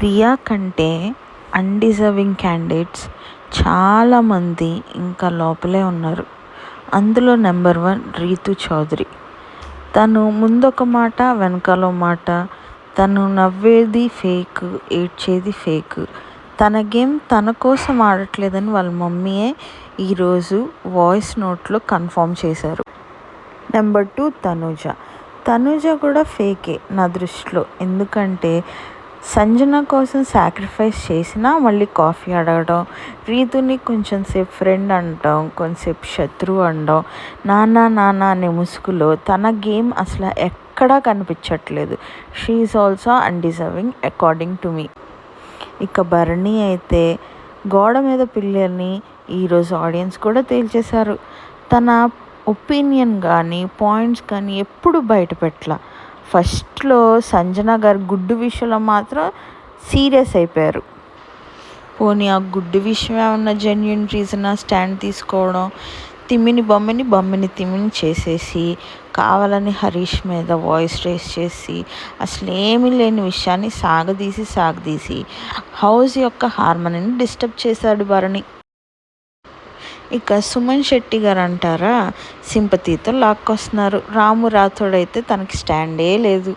ప్రియా కంటే undeserving candidates చాలామంది ఇంకా లోపలే ఉన్నారు. అందులో నెంబర్ 1 రీతు చౌదరి. తను ముందొక మాట వెనకాల మాట, తను నవ్వేది ఫేక్, ఏడ్చేది ఫేక్. తన గేమ్ తన కోసం ఆడట్లేదని వాళ్ళ మమ్మీయే ఈరోజు వాయిస్ నోట్లో కన్ఫర్మ్ చేశారు. నెంబర్ 2 తనూజ. తనూజ కూడా ఫేకే నా దృష్టిలో. ఎందుకంటే సంజన కోసం సాక్రిఫైస్ చేసినా మళ్ళీ కాఫీ అడగడం, రీతుని కొంచెం సేపు ఫ్రెండ్ అంటాం, కొంచెంసేపు శత్రువు అనడం, నాన్న అనే ముసుగులో తన గేమ్ అసలు ఎక్కడా కనిపించట్లేదు. She is also undeserving according to me. ఇక భరణి అయితే గోడ మీద పిల్లల్ని ఈరోజు ఆడియన్స్ కూడా తేల్చేశారు. తన ఒపీనియన్ కానీ పాయింట్స్ కానీ ఎప్పుడు బయట పెట్టలా. ఫస్ట్లో సంజన గారు గుడ్డు విషయంలో మాత్రం సీరియస్ అయిపోయారు. పోనీ ఆ గుడ్డు విషయం ఏమన్నా జెన్యున్ రీజనా స్టాండ్ తీసుకోవడం, బొమ్మిని తిమ్మిని చేసేసి కావాలని హరీష్ మీద వాయిస్ రేస్ చేసి అసలు ఏమీ లేని విషయాన్ని సాగదీసి హౌస్ యొక్క హార్మనీని డిస్టర్బ్ చేశాడు భరణి. ఇక సుమన్ శెట్టి గారు అంటారా, సింపతితో లాక్కొస్తున్నారు. రాము రాథోడ్ అయితే తనకి స్టాండే లేదు.